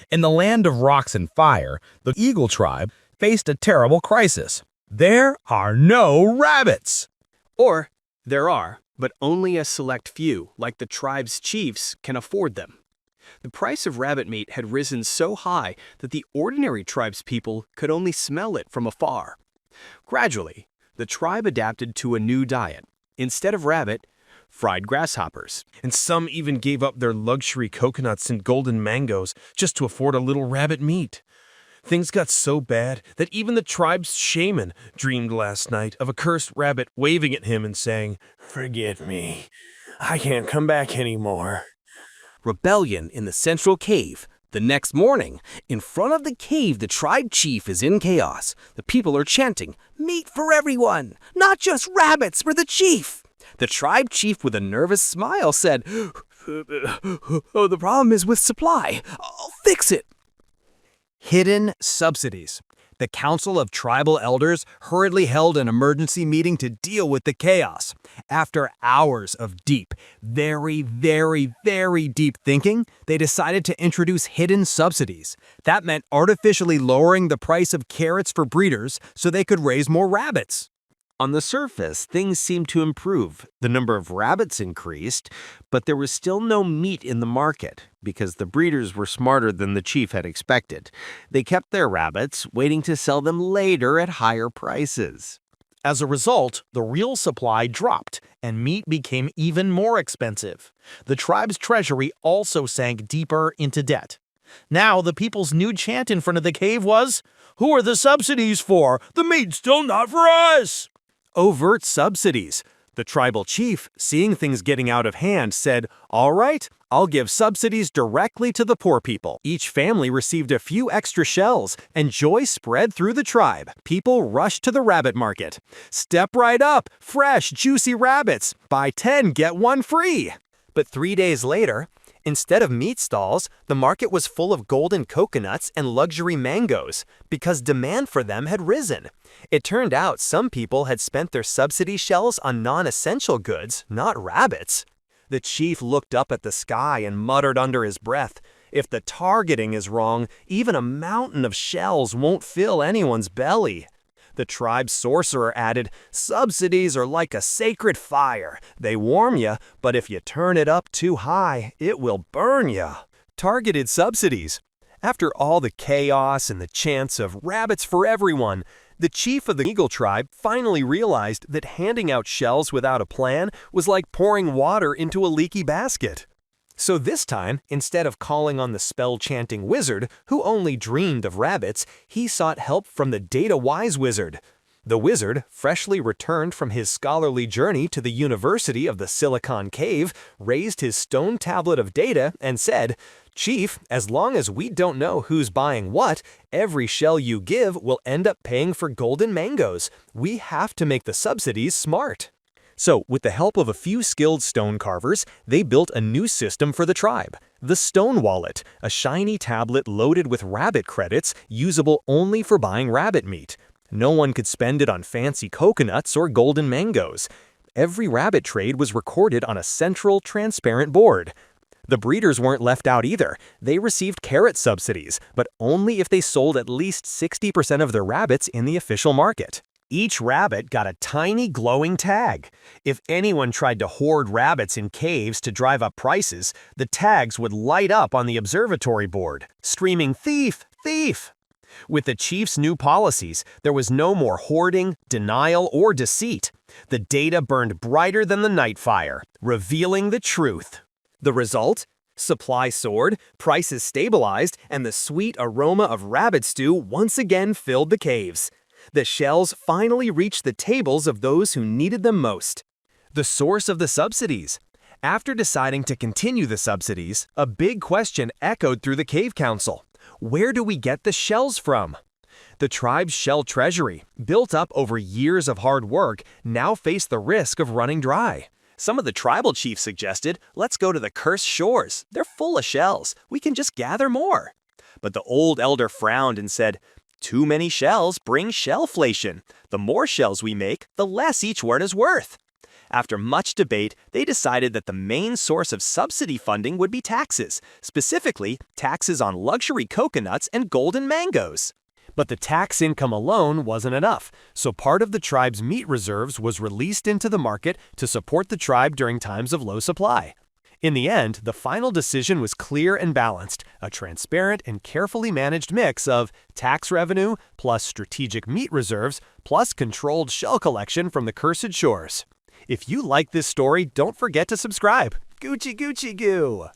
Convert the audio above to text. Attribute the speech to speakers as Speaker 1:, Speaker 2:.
Speaker 1: In the land of rocks and fire, the Eagle tribe faced a terrible crisis. There are no rabbits!
Speaker 2: Or, there are, but only a select few, like the tribe's chiefs, can afford them. The price of rabbit meat had risen so high that the ordinary tribespeople could only smell it from afar. Gradually, the tribe adapted to a new diet. Instead of rabbit, fried grasshoppers.
Speaker 3: And some even gave up their luxury coconuts and golden mangoes just to afford a little rabbit meat. Things got so bad that even the tribe's shaman dreamed last night of a cursed rabbit waving at him and saying, "Forgive me, I can't come back anymore."
Speaker 4: Rebellion in the central cave. The next morning, in front of the cave, the tribe chief is in chaos. The people are chanting, "Meat for everyone, not just rabbits for the chief." The tribe chief, with a nervous smile, said, "Oh, the problem is with supply. I'll fix it."
Speaker 5: Hidden subsidies. The Council of Tribal Elders hurriedly held an emergency meeting to deal with the chaos. After hours of deep, very deep thinking, they decided to introduce hidden subsidies. That meant artificially lowering the price of carrots for breeders so they could raise more rabbits.
Speaker 4: On the surface, things seemed to improve. The number of rabbits increased, but there was still no meat in the market because the breeders were smarter than the chief had expected. They kept their rabbits, waiting to sell them later at higher prices.
Speaker 1: As a result, the real supply dropped, and meat became even more expensive. The tribe's treasury also sank deeper into debt. Now, the people's new chant in front of the cave was, "Who are the subsidies for? The meat's still not for us!"
Speaker 5: Overt subsidies. The tribal chief, seeing things getting out of hand, said, "All right, I'll give subsidies directly to the poor people." Each family received a few extra shells, and joy spread through the tribe. People rushed to the rabbit market. Step right up, fresh, juicy rabbits. Buy 10, get 1 free. But 3 days later, instead of meat stalls, the market was full of golden coconuts and luxury mangoes because demand for them had risen. It turned out some people had spent their subsidy shells on non-essential goods, not rabbits. The chief looked up at the sky and muttered under his breath, "If the targeting is wrong, even a mountain of shells won't fill anyone's belly." The tribe's sorcerer added, "Subsidies are like a sacred fire. They warm you, but if you turn it up too high, it will burn you." Targeted subsidies. After all the chaos and the chants of rabbits for everyone, the chief of the Eagle tribe finally realized that handing out shells without a plan was like pouring water into a leaky basket. So this time, instead of calling on the spell-chanting wizard, who only dreamed of rabbits, he sought help from the data-wise wizard. The wizard, freshly returned from his scholarly journey to the University of the Silicon Cave, raised his stone tablet of data and said, "Chief, as long as we don't know who's buying what, every shell you give will end up paying for golden mangoes. We have to make the subsidies smart." So, with the help of a few skilled stone carvers, they built a new system for the tribe. The Stone Wallet, a shiny tablet loaded with rabbit credits usable only for buying rabbit meat. No one could spend it on fancy coconuts or golden mangoes. Every rabbit trade was recorded on a central, transparent board. The breeders weren't left out either. They received carrot subsidies, but only if they sold at least 60% of their rabbits in the official market. Each rabbit got a tiny glowing tag. If anyone tried to hoard rabbits in caves to drive up prices, the tags would light up on the observatory board, screaming, "Thief! Thief!" With the chief's new policies, there was no more hoarding, denial, or deceit. The data burned brighter than the night fire, revealing the truth. The result? Supply soared, prices stabilized, and the sweet aroma of rabbit stew once again filled the caves. The shells finally reached the tables of those who needed them most. The source of the subsidies. After deciding to continue the subsidies, a big question echoed through the Cave Council. Where do we get the shells from? The tribe's shell treasury, built up over years of hard work, now faced the risk of running dry. Some of the tribal chiefs suggested, "Let's go to the cursed shores. They're full of shells. We can just gather more." But the old elder frowned and said, "Too many shells bring shellflation. The more shells we make, the less each one is worth."
Speaker 6: After much debate, they decided that the main source of subsidy funding would be taxes, specifically taxes on luxury coconuts and golden mangoes.
Speaker 5: But the tax income alone wasn't enough, so part of the tribe's meat reserves was released into the market to support the tribe during times of low supply. In the end, the final decision was clear and balanced, a transparent and carefully managed mix of tax revenue plus strategic meat reserves plus controlled shell collection from the cursed shores. If you like this story, don't forget to subscribe. Gucci Gucci Goo!